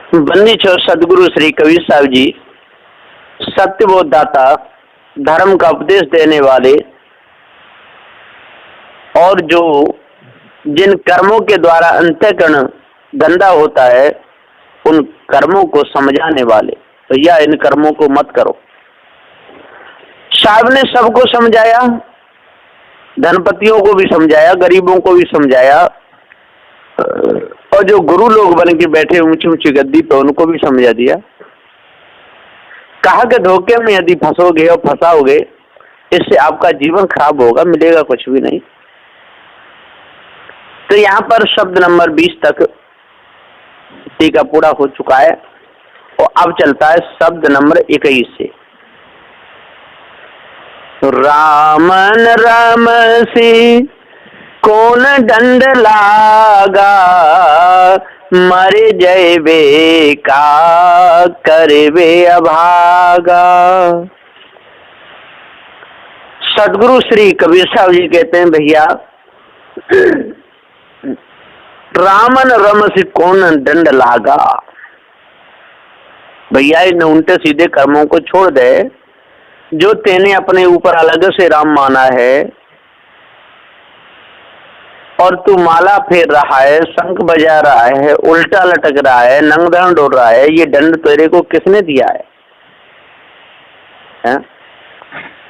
बंदी छोर सदगुरु श्री कबीर साहब जी सत्य बोधदाता, धर्म का उपदेश देने वाले और जो जिन कर्मों के द्वारा अंतःकरण गंदा होता है उन कर्मों को समझाने वाले। तो या इन कर्मों को मत करो। साहब ने सबको समझाया, धनपतियों को भी समझाया, गरीबों को भी समझाया, और जो गुरु लोग बन के बैठे ऊंची ऊंची गद्दी पे उनको भी समझा दिया। कहा कि धोखे में यदि फंसोगे और फंसाओगे इससे आपका जीवन खराब होगा, मिलेगा कुछ भी नहीं। तो यहाँ पर शब्द नंबर 20 तक टीका पूरा हो चुका है और अब चलता है शब्द नंबर 21 से। रामन रामसी कौन दंड लागा, मरे जय बे का करवे अभागा। सदगुरु श्री कबीर साहब जी कहते हैं, भैया रामन रमसी कौन दंड लागा। भैया इन उल्टे सीधे कर्मों को छोड़ दे जो तेने अपने ऊपर अलग से राम माना है, और तू माला फेर रहा है, शंख बजा रहा है, उल्टा लटक रहा है, नंगधड़ डोल रहा है। ये दंड तेरे को किसने दिया है?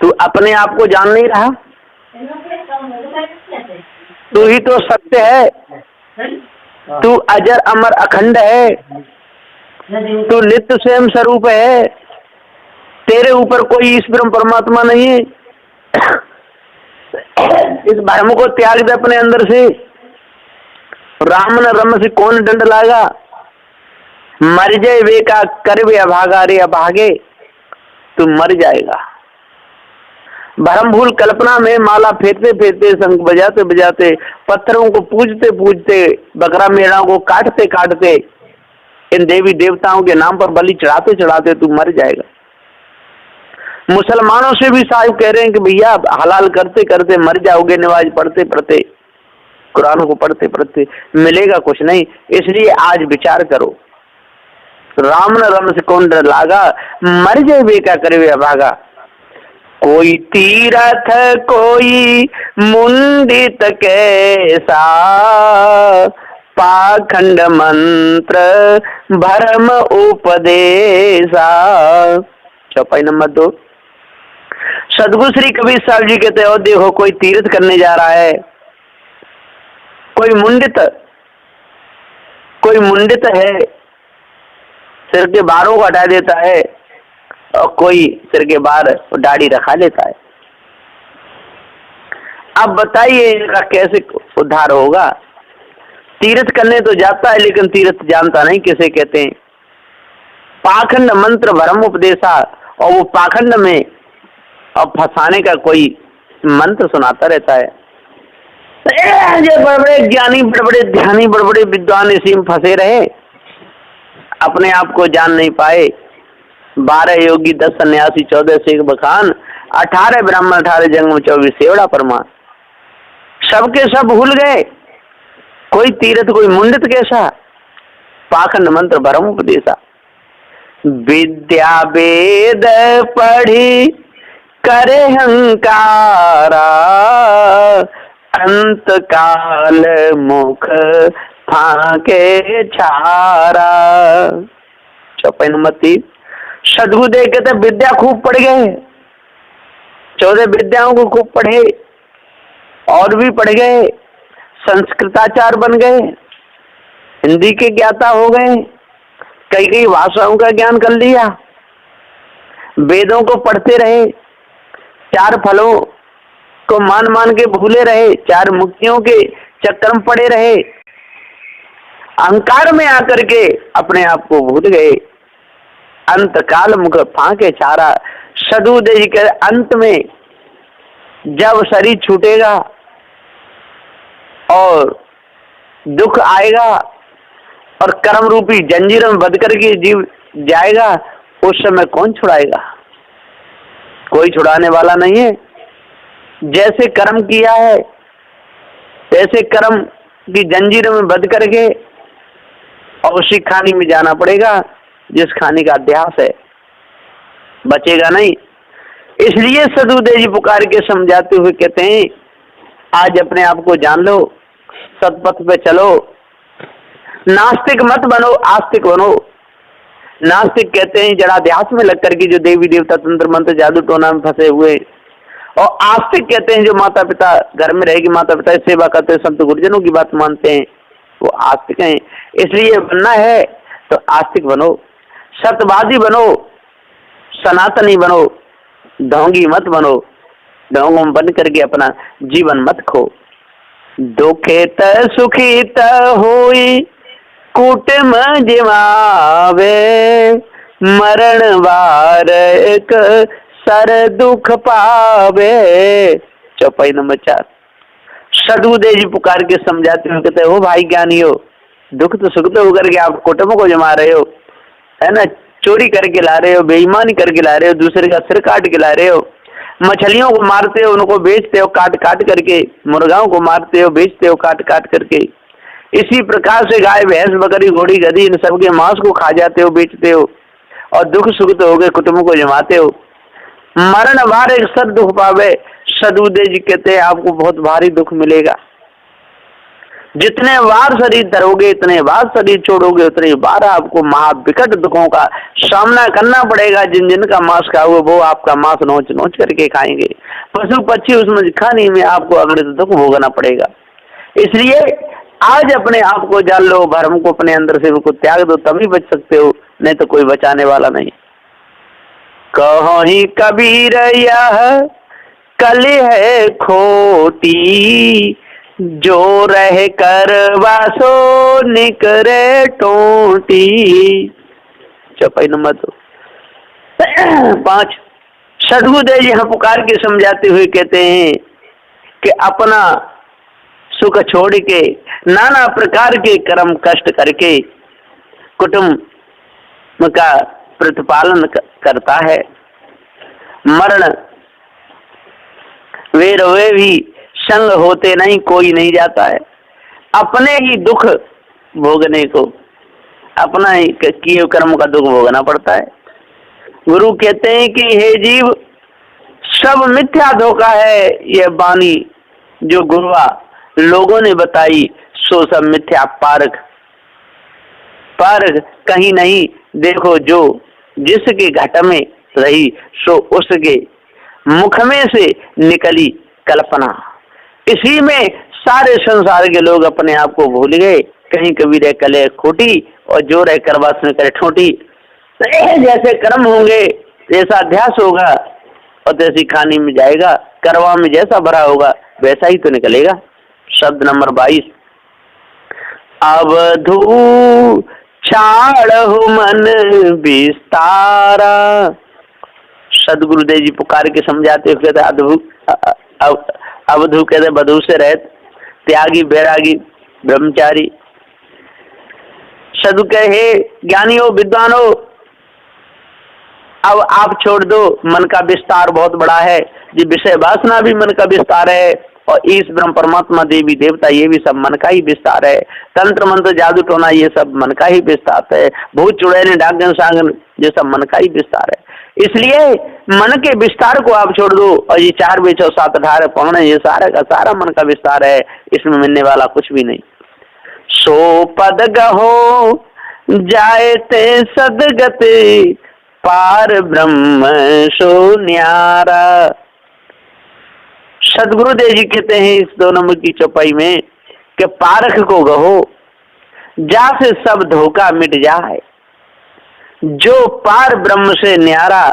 तू अपने आप को जान नहीं रहा? तू ही तो सत्य है, तू अजर अमर अखंड है, तू नित्य स्वयं स्वरूप है। तेरे ऊपर कोई ईश्वर परमात्मा नहीं है। इस भ्रम को त्याग दे अपने अंदर से। राम न रम से कौन दंड लागा, मर जाए वे का कर वे अभागा। रे अभागे तू मर जाएगा। भ्रम भूल कल्पना में माला फेरते फेरते, शंख बजाते बजाते, पत्थरों को पूजते पूजते, बकरा मेढ़ा को काटते काटते, इन देवी देवताओं के नाम पर बलि चढ़ाते चढ़ाते तू मर जाएगा। मुसलमानों से भी साहब कह रहे हैं कि भैया हलाल करते करते मर जाओगे, नमाज पढ़ते पढ़ते, कुरान को पढ़ते पढ़ते, मिलेगा कुछ नहीं। इसलिए आज विचार करो। राम न रम से कौन डर लागा, मर जाए बेका करे अभागा। कोई तीरथ कोई मुंडित कैसा, पाखंड मंत्र भरम उपदेशा। चौपाई नंबर 2। सदगुरु श्री कबीर साहब जी कहते हो, देखो कोई तीर्थ करने जा रहा है, कोई मुंडित है, सिर के बालों को हटा देता है, और कोई सिर के बाहर दाढ़ी रखा लेता है। अब बताइए इनका कैसे उद्धार होगा? तीर्थ करने तो जाता है लेकिन तीर्थ जानता नहीं किसे कहते हैं। पाखंड मंत्र भरम उपदेशा, और वो पाखंड में और फंसाने का कोई मंत्र सुनाता रहता है। बड़े बड़े ज्ञानी, बड़े बड़े ध्यानी, बड़े बड़े विद्वान इसी में फंसे रहे, अपने आप को जान नहीं पाए। 12 योगी 10 सन्यासी 14 सिख बखान, 18 ब्राह्मण 18 जंगम 24 सेवड़ा परमान। सबके सब भूल गए। कोई तीर्थ कोई मुंडित कैसा, पाखंड मंत्र भरम उपदेशा। विद्या वेद पढ़ी करे हंकारा, अंत काल मुख फाके छारा। चौपाई नंबर 3। सदगुरुदेव कहते विद्या खूब पढ़ गए, 14 विद्याओं को खूब पढ़े, और भी पढ़ गए, संस्कृताचार बन गए, हिंदी के ज्ञाता हो गए, कई कई भाषाओं का ज्ञान कर लिया, वेदों को पढ़ते रहे, 4 फलों को मान मान के भूले रहे, 4 मुक्तियों के चक्कर में पड़े रहे, अहंकार में आकर के अपने आप को भूल गए। अंत काल मुख फाके छारा। सदगुरुदेव जी के अंत में जब शरीर छूटेगा और दुख आएगा और कर्म रूपी जंजीर में बंध करके जीव जाएगा, उस समय कौन छुड़ाएगा? कोई छुड़ाने वाला नहीं है। जैसे कर्म किया है तैसे कर्म की जंजीर में बंध करके और उसी खानी में जाना पड़ेगा जिस खाने का अध्यास है, बचेगा नहीं। इसलिए सदुदेव जी पुकार के समझाते हुए कहते हैं, आज अपने आप को जान लो, सतपथ पे चलो, नास्तिक मत बनो, आस्तिक बनो। नास्तिक कहते हैं जड़ाध्यास में लग करके जो देवी देवता तंत्र मंत्र जादू टोना में फंसे हुए, और आस्तिक कहते हैं जो माता पिता घर में रहेगी, माता पिता की सेवा करते हैं, संत गुरुजनों की बात मानते हैं, वो आस्तिक हैं। इसलिए बनना है तो आस्तिक बनो, सत्यवादी बनो, सनातनी बनो, ढोंगी मत बनो, ढोंगों में बन करके अपना जीवन मत खो। दुखित सुखित होई कुटुम जिमावे, मरण वार एक सर दुख पावे। चौपाई नंबर 4। सदुदेव जी पुकार के समझाते हुए कहते हो भाई ज्ञानी हो, दुख तो सुख तो होकर के आप कुटुंब को जमा रहे हो, है ना, चोरी करके ला रहे हो, बेईमानी करके ला रहे हो, दूसरे का सिर काट के ला रहे हो, मछलियों को मारते हो, उनको बेचते हो काट काट करके, मुर्गाओं को मारते हो, बेचते हो काट काट करके। इसी प्रकार से गाय भैंस बकरी घोड़ी गधी इन सबके मांस को खा जाते हो, बेचते हो, और दुख सुख तो हो गए कुटुंब को जमाते हो। मरण वार एक सद दुख पावे। सदुदेव जी कहते हैं आपको बहुत भारी दुख मिलेगा, जितने बार शरीर धरोगे, इतने बार शरीर छोड़ोगे, उतने बार आपको महाविकट दुखों का सामना करना पड़ेगा। जिन जिन का मांस खाओगे वो आपका मांस नोच नोच करके खाएंगे, पशु पक्षी उसमें खाने में आपको अगले दुख भोगना पड़ेगा। इसलिए आज अपने आप को जान लो, भरम को अपने अंदर से को त्याग दो, तभी बच सकते हो, नहीं तो कोई बचाने वाला नहीं। कहो ही कबीर यह कली है खोटी, जो रह कर वासो निकरे टोटी। चौपाई नंबर 2। 5। सदगुरुदेव जी यहाँ पुकार के समझाते हुए कहते हैं कि अपना सुख छोड़ के नाना प्रकार के कर्म कष्ट करके कुटुंब का प्रतिपालन करता है। मरण वे भी संग होते नहीं, कोई नहीं जाता है। अपने ही दुख भोगने को, अपना ही किए कर्म का दुख भोगना पड़ता है। गुरु कहते हैं कि हे जीव, सब मिथ्या धोखा है, यह वाणी जो गुरुआ लोगों ने बताई, सो सब मिथ्या पारख पारख कहीं नहीं। देखो जो जिसके घट में रही, सो उसके मुख में से निकली कल्पना। इसी में सारे संसार के लोग अपने आप को भूल गए। कहीं कभी रह कले खोटी, और जो रह करवास में करे ठोटी। जैसे कर्म होंगे जैसा अध्यास होगा, और तैसी खानी में जाएगा। करवा में जैसा भरा होगा वैसा ही तो निकलेगा। शब्द नंबर 22। अवधू छाड़हु मन विस्तारा। सदगुरुदेव जी पुकार के समझाते हुए कहते अवधू कहते बधू से रहत, त्यागी बैरागी ब्रह्मचारी। सदु कहे ज्ञानी हो विद्वान हो, अब आप छोड़ दो, मन का विस्तार बहुत बड़ा है। जी विषय वासना भी मन का विस्तार है, और ईश ब्रह्म परमात्मा देवी देवता ये भी सब मन का ही विस्तार है। तंत्र मंत्र जादू टोना ये सब मन का ही विस्तार है। भूत चुड़ैल डाकन सागन ये सब मन का ही विस्तार है। इसलिए मन के विस्तार को आप छोड़ दो, और ये 4 बेचो 7 18 पौने ये सारा का सारा मन का विस्तार है। इसमें मिलने वाला कुछ भी नहीं। सो पद गहो जाए ते सदगति, पार ब्रह्म सो न्यारा। सदगुरुदेव जी कहते हैं इस 2 नंबर की चौपाई में कि पारख को गहो, जा से सब धोखा मिट जाए। जो पार ब्रह्म से न्यारा,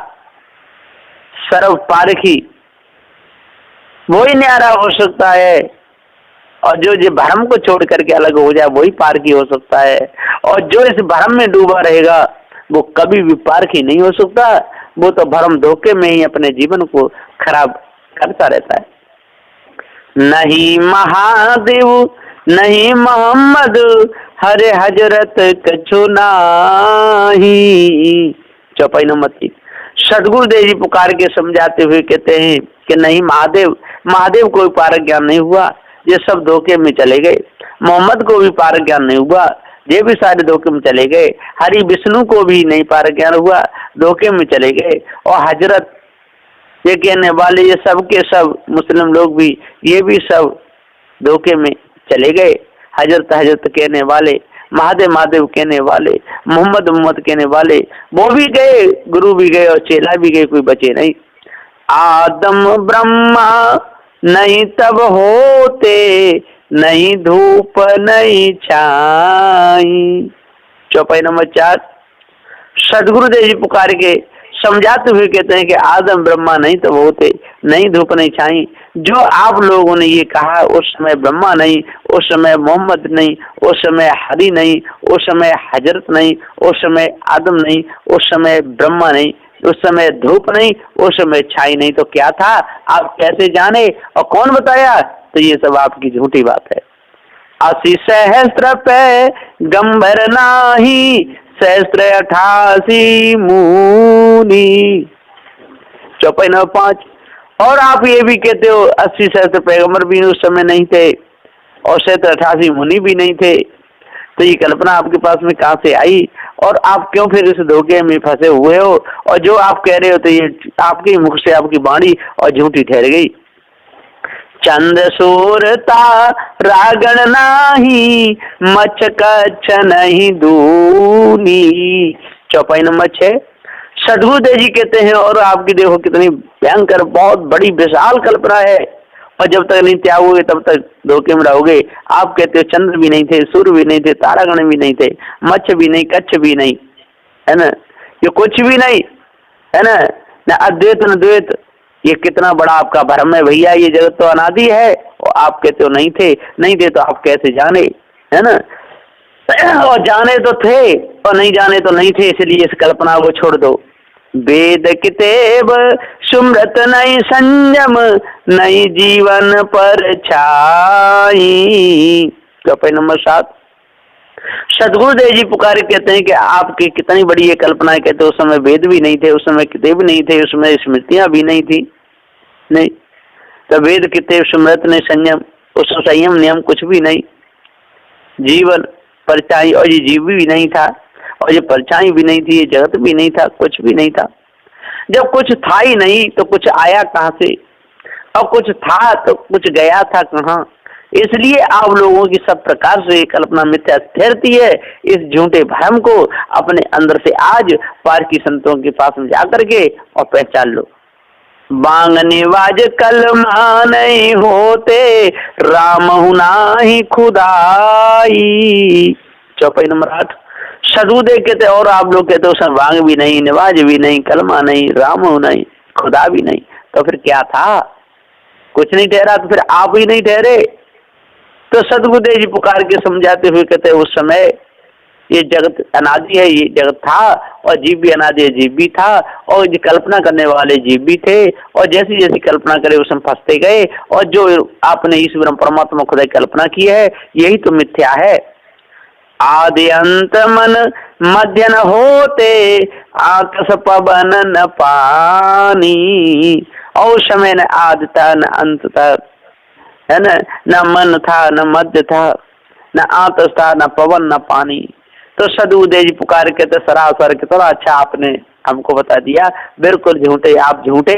सर्व पारखी वही न्यारा हो सकता है, और जो भ्रम को छोड़ करके अलग हो जाए वही पारखी हो सकता है। और जो इस भ्रम में डूबा रहेगा वो कभी भी पारखी नहीं हो सकता। वो तो भ्रम धोखे में ही अपने जीवन को खराब करता रहता है। नहीं महादेव नहीं मोहम्मद, हरे हजरत कछु नाही। चौपाई नंबर 3। सदगुरुदेव जी पुकार के समझाते हुए कहते हैं कि नहीं महादेव कोई पारक ज्ञान नहीं हुआ, ये सब धोखे में चले गए। मोहम्मद को भी पारक ज्ञान नहीं हुआ, ये भी सारे धोखे में चले गए। हरि विष्णु को भी नहीं पार ज्ञान हुआ, धोखे में चले गए। और हजरत ये कहने वाले, ये सब के सब मुस्लिम लोग भी, ये भी सब धोखे में चले गए। हजरत हजरत कहने वाले, महादेव महादेव कहने वाले, मोहम्मद मोहम्मद कहने वाले, वो भी गए, गुरु भी गए और चेला भी गए, कोई बचे नहीं। आदम ब्रह्मा नहीं तब होते, नहीं धूप नहीं छाई। चौपाई नंबर 4। सदगुरुदेव जी पुकार के समझाते हुए कहते हैं कि आदम ब्रह्मा नहीं तब होते, नहीं धूप नहीं छाई। जो आप लोगों ने ये कहा, उस समय ब्रह्मा नहीं, उस समय मोहम्मद नहीं, उस समय हरि नहीं, उस समय हजरत नहीं, उस समय आदम नहीं, उस समय ब्रह्मा नहीं, उस समय धूप नहीं, उस समय छाई नहीं, तो क्या था? आप कैसे जाने और कौन बताया? तो ये सब आपकी झूठी बात है। 80 सहस्त्र पे गंभर नाही, सहस्त्र 88 मुनि। चौपाई नंबर 5। और आप ये भी कहते हो 80 सहस्त्र पैगंबर भी उस समय नहीं थे और सहस्त्र 88 मुनि भी नहीं थे, तो ये कल्पना आपके पास में कहाँ से आई? और आप क्यों फिर इस धोखे में फंसे हुए हो? और जो आप कह रहे हो तो ये आपके मुख से आपकी वाणी और झूठी ठहर गई। चंद सूरता रागण नाही, मच कच्छ नहीं दूनी। चौपाई नंबर 6। सदगुरुदेव जी कहते हैं, और आपकी देखो कितनी भयंकर, बहुत बड़ी विशाल कल्पना है, और जब तक नहीं त्यागोगे तब तक धोखे में रहोगे। आप कहते हो चंद्र भी नहीं थे, सूर्य भी नहीं थे, तारागण भी नहीं थे, मच्छ भी नहीं, कच्छ भी नहीं, है ना, ये कुछ भी नहीं, है ना, न अद्वैत न द्वैत। ये कितना बड़ा आपका भ्रम है भैया। ये जगत तो अनादि है और आप कहते हो नहीं थे। नहीं थे तो आप कैसे जाने, है ना, और जाने तो थे और नहीं जाने तो नहीं थे। इसलिए इस कल्पना को छोड़ दो। वेद किताब सुमृत नहीं, संयम नहीं जीवन पर छाई। चौपाई नंबर 7। सदगुरुदेव जी पुकारे कहते हैं कि आपकी कितनी बड़ी ये कल्पना है। कहते उस समय वेद भी नहीं थे, उस समय किताब नहीं थे, उसमें स्मृतियां भी नहीं थी। नहीं तो वेद किताब सुमृत नहीं, संयम, उस संयम नियम कुछ भी नहीं, जीवन परछाई, और ये जीव भी नहीं था, और ये परछाई भी नहीं थी, ये जगत भी नहीं था, कुछ भी नहीं था। जब कुछ था ही नहीं तो कुछ आया कहाँ से? और कुछ था तो कुछ गया था कहाँ? इसलिए आप लोगों की सब प्रकार से कल्पना मिथ्या ठहरती है। इस झूठे भ्रम को अपने अंदर से आज पारकी संतों के पास में जाकर के और पहचान लो। बांगने वाज कलमा नहीं होते, राम नाही खुदाई। चौपाई नंबर 8। सदगुरुदेव कहते और आप लोग कहते उसमें बांग भी नहीं, निवाज भी नहीं, कलमा नहीं, राम नहीं, खुदा भी नहीं, तो फिर क्या था? कुछ नहीं ठहरा, तो फिर आप ही नहीं ठहरे। तो सदगुरुदेव जी पुकार के समझाते हुए कहते उस समय ये जगत अनादि है, ये जगत था, और जीव भी अनादि है, जीव भी था, और ये कल्पना करने वाले जीव भी थे, और जैसी जैसी कल्पना करे उसमें फंसते गए। और जो आपने ईश्वर परमात्मा खुदा की कल्पना की है, यही तो मिथ्या है। आदि अंत मन मध्य न होते, आकाश पवन न पानी। और उस समय न आदि था न अंत था, है ना, न मन था न मध्य था, न आकाश था न पवन न पानी। तो सदगुरुदेव जी पुकार के तो सरासर के थोड़ा अच्छा आपने हमको बता दिया। बिल्कुल झूठे, आप झूठे,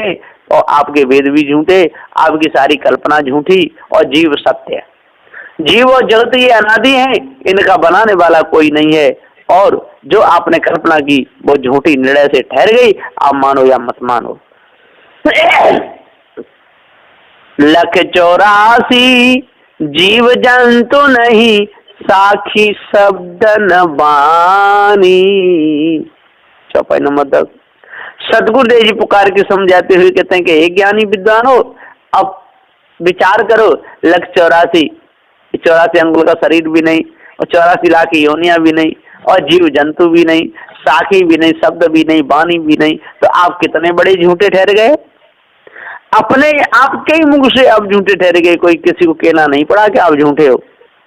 और आपके वेद भी झूठे, आपकी सारी कल्पना झूठी, और जीव सत्य है। जीव और जगत ये अनादि है, इनका बनाने वाला कोई नहीं है, और जो आपने कल्पना की वो झूठी निर्णय से ठहर गई। आप मानो या मत मानो। 184 जीव जंतु नहीं, साखी शब्द न वाणी। चौपाई नंबर 10। सदगुरुदेव जी पुकार के समझाते हुए कहते हैं कि एक ज्ञानी विद्वान हो, अब विचार करो। 184 अंगुल का शरीर भी नहीं, और 84 लाख योनियां भी नहीं, और जीव जंतु भी नहीं, साखी भी नहीं, शब्द भी नहीं, वाणी भी नहीं, तो आप कितने बड़े झूठे ठहर गए। अपने आपके ही मुंह से आप झूठे ठहर गए, कोई किसी को कहना नहीं पड़ा कि आप झूठे हो।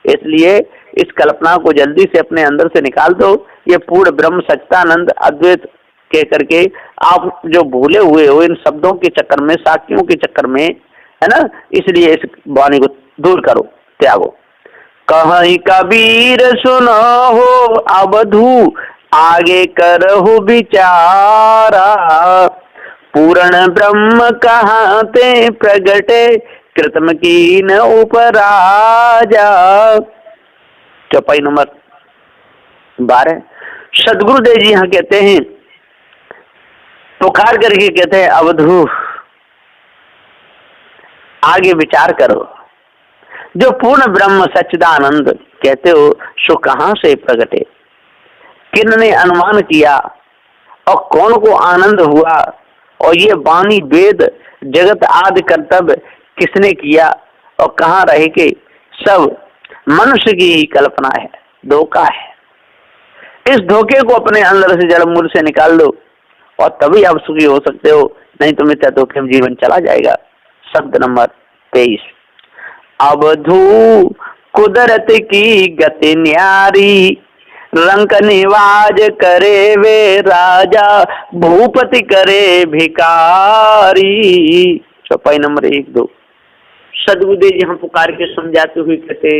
इसलिए इस कल्पना को जल्दी से अपने अंदर से निकाल दो। ये पूर्ण ब्रह्म सच्चिदानंद अद्वैत कह करके आप जो भूले हुए हो इन शब्दों के चक्कर में, साखियों के चक्कर में, है ना, इसलिए इस वाणी को दूर करो, त्यागो। कहीं कबीर सुनो हो अवधू आगे करहु विचारा, पूर्ण ब्रह्म कहाँ ते प्रगटे कृतम कीन उपराजा। चौपाई नंबर 12। सदगुरुदेव जी यहाँ कहते हैं, पुकार करके कहते हैं अवधू आगे विचार करो, जो पूर्ण ब्रह्म सच्चिदानंद कहते हो सो कहां से प्रगटे, किन्ने अनुमान किया और कौन को आनंद हुआ, और ये वाणी वेद जगत आदि कर्तव्य किसने किया, और कहाँ रहे के सब मनुष्य की ही कल्पना है, धोखा है। इस धोखे को अपने अंदर से जड़ मूल से निकाल दो और तभी आप सुखी हो सकते हो, नहीं तो मिथ्या धोखे में जीवन चला जाएगा। शब्द नंबर 23। अवधू कुदरत की गति न्यारी, रंक निवाज करे वे राजा, भूपति करे भिकारी। चौपाई नंबर 1-2। सदगुरुदेव जी हम पुकार के समझाते हुए कहते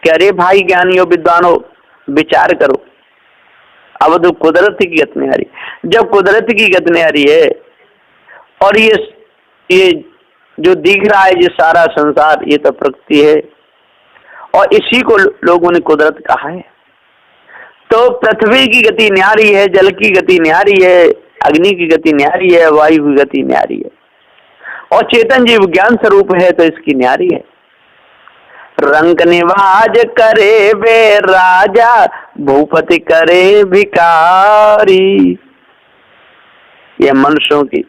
कि अरे भाई ज्ञानियों विद्वानों विचार करो, अवधू कुदरत की गति न्यारी। जब कुदरत की गति न्यारी है और ये जो दिख रहा है, ये सारा संसार ये तो प्रकृति है और इसी को लोगों ने कुदरत कहा है, तो पृथ्वी की गति न्यारी है, जल की गति न्यारी है, अग्नि की गति न्यारी है, वायु की गति न्यारी है, और चेतन जीव ज्ञान स्वरूप है तो इसकी न्यारी है। रंग निवाज करे वे राजा, भूपति करे भिकारी। ये मनुष्यों की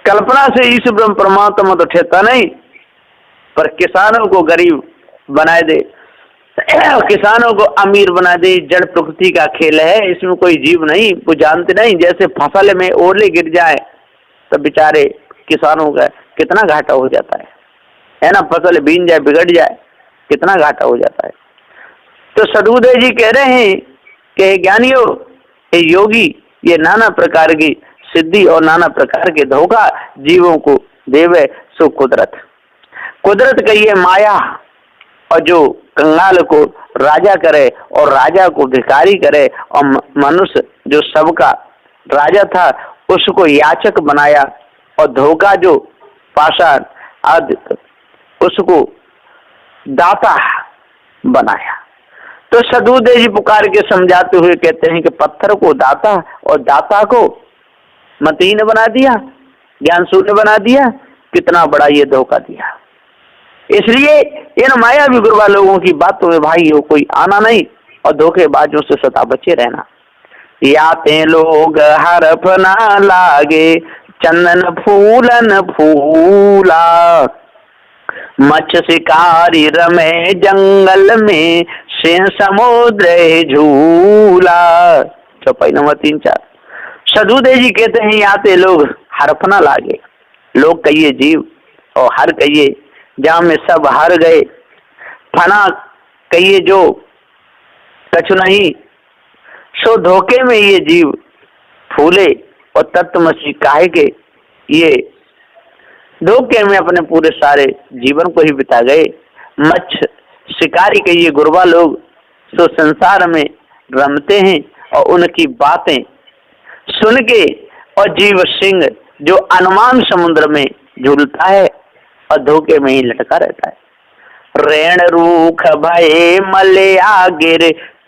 कल्पना से ईश्वर ब्रह्म परमात्मा तो ठहरता नहीं, पर किसानों को गरीब बनाए दे, किसानों को अमीर बना दे। जड़ प्रकृति का खेल है, इसमें कोई जीव नहीं, वो जानते नहीं। जैसे फसल में ओले गिर जाए तो बेचारे किसानों का कितना घाटा हो जाता है ना। फसल बीन जाए बिगड़ जाए कितना घाटा हो जाता है। तो सदगुरुदेव जी कह रहे हैं कि ज्ञानियों, ये योगी, ये नाना प्रकार की सिद्धि और नाना प्रकार के धोखा जीवों को देवे सो कुदरत। कुदरत कहिए माया, और जो कंगाल को राजा करे और राजा को भिखारी करे, और मनुष्य जो सबका राजा था उसको याचक बनाया, और धोखा जो पाषाण आदि उसको दाता बनाया। तो सदगुरुदेव जी पुकार के समझाते हुए कहते हैं कि पत्थर को दाता और दाता को मतीन बना दिया, ज्ञान शून्य बना दिया, कितना बड़ा ये धोखा दिया। इसलिए इन मायावी गुरुवा लोगों की बातों में भाई हो कोई आना नहीं, और धोखेबाजों से सदा बचे रहना। याते लोग हरफ ना लागे, चंदन फूलन फूला, मत्स्य शिकारी रमे जंगल में, सिंह समुद्र झूला। चौपाई नंबर 3-4। सदगुरुदेव जी कहते हैं याते लोग हरफ ना लागे, लोग कहिए जीव और हर कहिए जहाँ में सब हार गए, फना कहिए जो कछु नहीं, सो धोखे में ये जीव फूले, और तत्वमसी काहे के ये धोखे में अपने पूरे सारे जीवन को ही बिता गए। मत्स्य शिकारी के ये गुरबा लोग सो संसार में रमते हैं, और उनकी बातें सुन के, और जीव सिंह जो अनुमान समुद्र में झूलता है और धोखे में ही लटका रहता है। रेण रूख भये मलया गिर,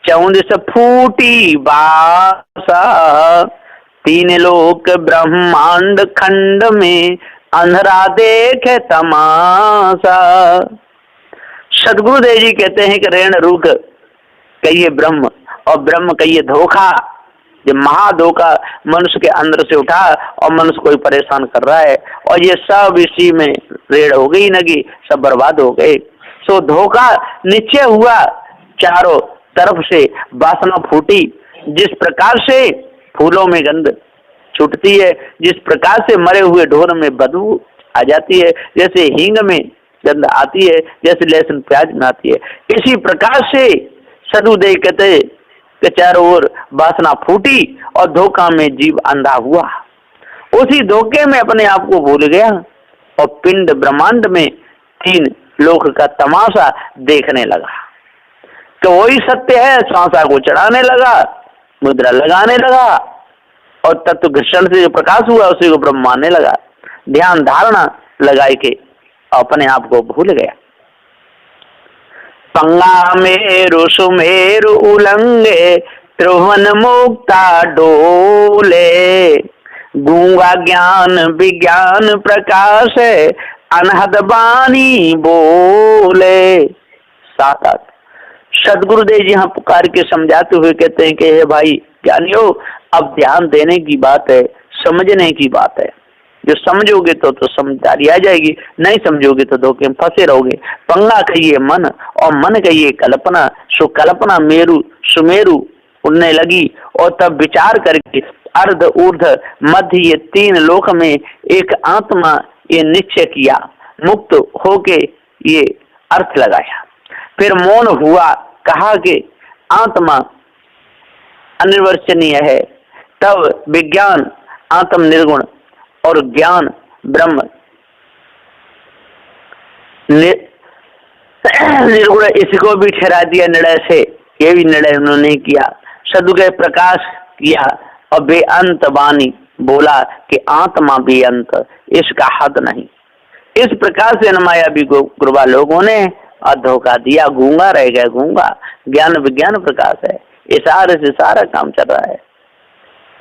14 फूटी बासा, 3 लोक ब्रह्मांड खंड में, अंधरा देखे तमाशा। सदगुरुदेव जी कहते हैं कि रेण रूख कहिए ब्रह्म, और ब्रह्म कहिए धोखा, ये महाधोखा मनुष्य के अंदर से उठा और मनुष्य को परेशान कर रहा है, और ये सब इसी में रेड़ हो गई नगी, सब बर्बाद हो गए। सो धोखा नीचे हुआ, चारों तरफ से वासना फूटी। जिस प्रकार से फूलों में गंध छूटती है, जिस प्रकार से मरे हुए ढोर में बदबू आ जाती है, जैसे हींग में गंध आती है, जैसे लहसुन प्याज में आती है, इसी प्रकार से सदगुरुदेव कहते कि चारों ओर वासना फूटी और धोखा में जीव अंधा हुआ। उसी धोखे में अपने आप को भूल गया, और पिंड ब्रह्मांड में 3 लोक का तमाशा देखने लगा। तो वही सत्य है, श्वासा को चढ़ाने लगा, मुद्रा लगाने लगा और तत्व घर्षण से जो प्रकाश हुआ उसी को ब्रह्म मानने लगा। ध्यान धारणा लगाए के अपने आप को भूल गया। पंगा मेरु सुमेरु उलंगे त्रिभुवन मुक्ता डोले, गूंगा ज्ञान विज्ञान प्रकाश अनहद बानी बोले। 7-8 सदगुरुदेव जी यहाँ पुकार के समझाते हुए कहते हैं कि हे भाई ज्ञानियों, अब ध्यान देने की बात है, समझने की बात है। जो समझोगे तो समझदारी आ जाएगी, नहीं समझोगे तो धोखे में फंसे रहोगे। पंगा कहिए मन और मन कहिए कल्पना, सो कल्पना मेरु सुमेरु उड़ने लगी और तब विचार करके अर्ध ऊर्ध मध्य ये 3 लोक में एक आत्मा ये निश्चय किया, मुक्त होके ये अर्थ लगाया। फिर मौन हुआ, कहा कि आत्मा अनिर्वचनीय है। तब विज्ञान आत्म निर्गुण और ज्ञान ब्रह्म निर्गुण, इसको भी ठहरा दिया निर्णय से। ये भी निर्णय उन्होंने किया। सदगुरु प्रकाश किया और बेअंत वाणी बोला कि आत्मा बेअंत, इसका हद नहीं। इस प्रकार से मायावी गुरुवा लोगों ने धोखा दिया, गूंगा रह गए। गूंगा ज्ञान विज्ञान प्रकाश है, इशारे से सारा काम चल रहा है।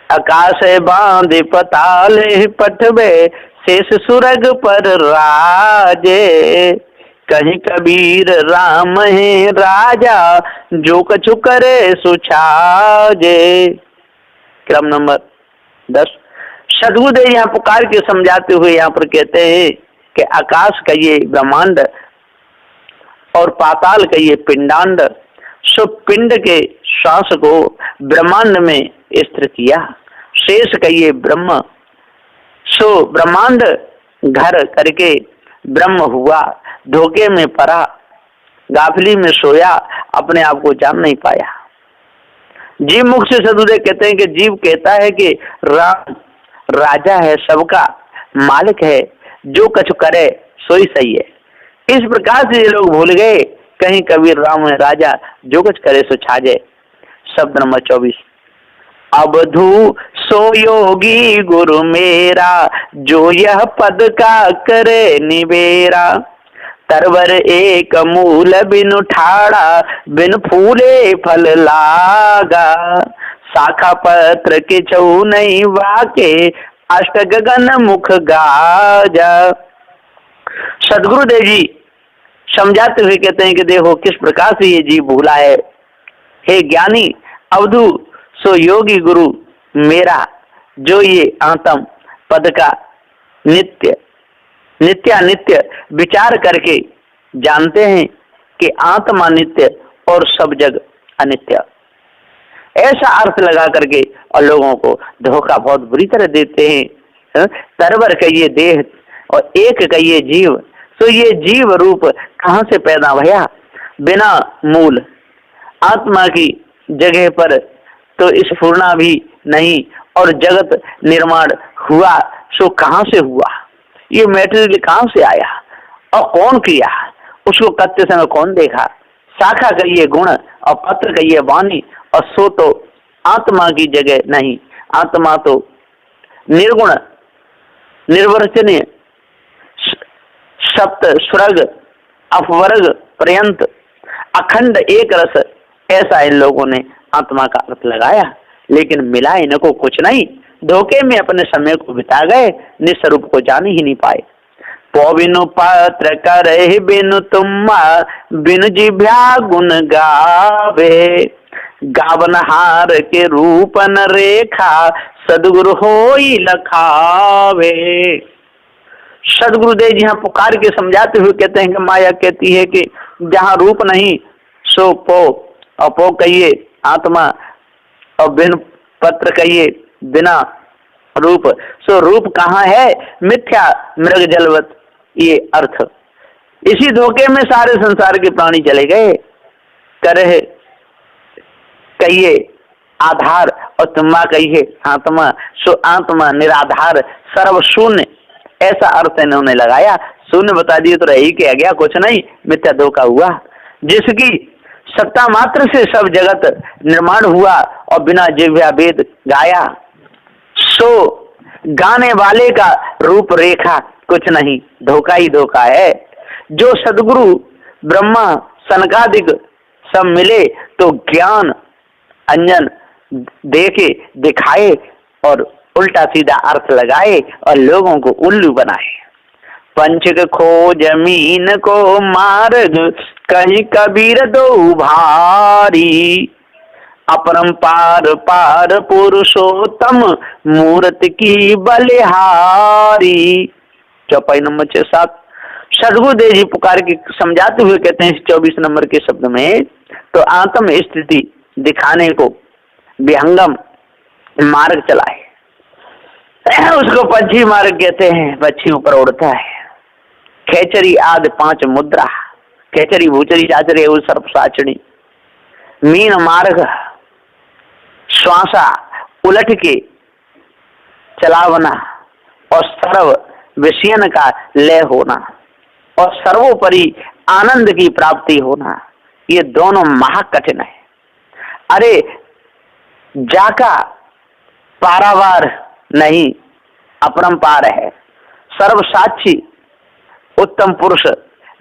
आकाश बांधे पताल पठवे शेष सुरग पर राजे, कहीं कबीर राम है राजा जो कछु करे सुछाजे। क्रम नंबर 10 सदगुरुदेव यहाँ पुकार के समझाते हुए यहाँ पर कहते हैं कि आकाश का ये ब्रह्मांड और पाताल का ये पिंडांड, सो पिंड के श्वास को ब्रह्मांड में स्थिर किया। शेष का ये ब्रह्म, सो ब्रह्मांड घर करके ब्रह्म हुआ। धोखे में पड़ा, गाफिली में सोया, अपने आप को जान नहीं पाया। जीव मुख से सदगुरुदेव कहते हैं कि जीव कहता है कि राम राजा है, सबका मालिक है, जो कुछ करे सोई सही है। इस प्रकार से ये लोग भूल गए, कहीं कबीर राम है राजा जो कुछ करे सो छाजे। शब्द नंबर 24 अवधू सो योगी गुरु मेरा, जो यह पद का करे निबेरा। तरवर एक मूल बिनु ठाड़ा, बिन फूले फल लागा। शाखा पत्र के छऊ नहीं वाके, अष्ट गगन मुख गाजा। सदगुरुदेव जी समझाते हुए कहते हैं कि देखो किस प्रकार से ये जीव भूला है। हे ज्ञानी अवधू सो योगी गुरु मेरा, जो ये आत्म पद का नित्य नित्यानित्य विचार करके जानते हैं कि आत्मा नित्य और सब जग अनित्य, ऐसा अर्थ लगा करके और लोगों को धोखा बहुत बुरी तरह देते हैं। तरवर का ये देह और एक का ये जीव, तो ये जीव रूप कहाँ से पैदा भया? बिना मूल आत्मा की जगह पर तो स्फुरना भी नहीं, और जगत निर्माण हुआ सो कहाँ से हुआ? ये मैटेरियल कहाँ से आया और कौन किया? उसको करते समय कौन देखा? शाखा का ये गुण और पत्र का ये वाणी, और सो तो आत्मा की जगह नहीं। आत्मा तो निर्गुण निर्वचनीय सप्त स्वर्ग अपवर्ग पर्यंत अखंड एक रस, ऐसा इन लोगों ने आत्मा का अर्थ लगाया, लेकिन मिला इनको कुछ नहीं। धोखे में अपने समय को बिता गए, निस्वरूप को जान ही नहीं पाए। पो बिनु पत्र करे बिनु तुम्मा, बिनु जिभ्या गुण गावे। गावनहार के रूप न रेखा, सदगुरु होई लखावे। सदगुरुदेव जी यहाँ पुकार के समझाते हुए कहते हैं कि माया कहती है कि जहाँ रूप नहीं सो पो, और पो कहिए आत्मा, और बिन पत्र कहिए बिना रूप, सो रूप कहाँ है? मिथ्या मृग जलवत, ये अर्थ। इसी धोखे में सारे संसार के प्राणी चले गए। करे कहिए आधार और तुम्मा कहिए आत्मा, सो आत्मा निराधार सर्वशून्य, ऐसा अर्थ इन्होंने लगाया। शून्य बता दिए तो रह ही क्या गया, कुछ नहीं, मिथ्या धोखा हुआ। जिसकी सत्ता मात्र से सब जगत निर्माण हुआ और बिना जिह्वा वेद गाया, सो गाने वाले का रूप रेखा कुछ नहीं, धोखा ही धोखा है। जो सदगुरु ब्रह्मा सनकादिक सब मिले तो ज्ञान अंजन देके दिखाए और उल्टा सीधा अर्थ लगाए और लोगों को उल्लू बनाए। पंचक खो जमीन को मार्ग कहीं कबीर दो भारी, अपरंपार पार पुरुषोत्तम मूर्ति की बलिहारी। चौपाई नंबर 6-7। सदगुरुदेव जी पुकार के समझाते हुए कहते हैं 24 नंबर के शब्द में, तो आत्म स्थिति दिखाने को विहंगम मार्ग चलाए, उसको पंछी मार्ग कहते हैं, पक्षी ऊपर उड़ता है। खेचरी आदि 5 मुद्रा, खेचरी भूचरी चाचरी सर्प साचड़ी, मीन मार्ग श्वासा उलट के चलावना और सर्व विषयन का लय होना और सर्वोपरि आनंद की प्राप्ति होना, ये दोनों महाकठिन है। अरे जाका पारावार नहीं, अपरंपार है, सर्वसाक्षी उत्तम पुरुष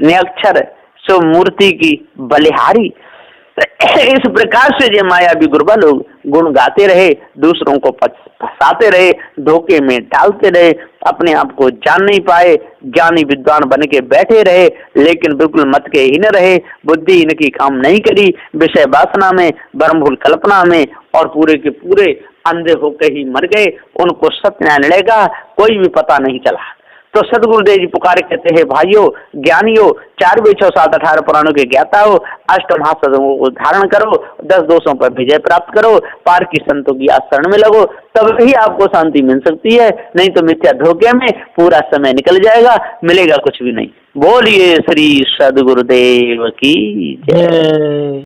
निरक्षर सो मूर्ति की बलिहारी। इस प्रकार से जो मायावी गुरबा लोग गुण गाते रहे, दूसरों को फंसाते रहे, धोखे में डालते रहे, अपने आप को जान नहीं पाए, ज्ञानी विद्वान बन के बैठे रहे, लेकिन बिल्कुल मत के ही न रहे, बुद्धि इनकी काम नहीं करी, विषय वासना में, ब्रह्मभूल कल्पना में, और पूरे के पूरे अंधे होकर ही मर गए। उनको सत्य निर्णय का कोई भी पता नहीं चला। तो सदगुरुदेव जी पुकारे कहते हैं, भाइयों ज्ञानियों, 4 वेद 6 7 18 पुराणों के ज्ञाता हो, अष्ट महासदों को धारण करो, 10 दोषों पर विजय प्राप्त करो, पार की संतों की आचरण में लगो, तब ही आपको शांति मिल सकती है, नहीं तो मिथ्या धोखे में पूरा समय निकल जाएगा, मिलेगा कुछ भी नहीं। बोलिए श्री सदगुरुदेव की जय।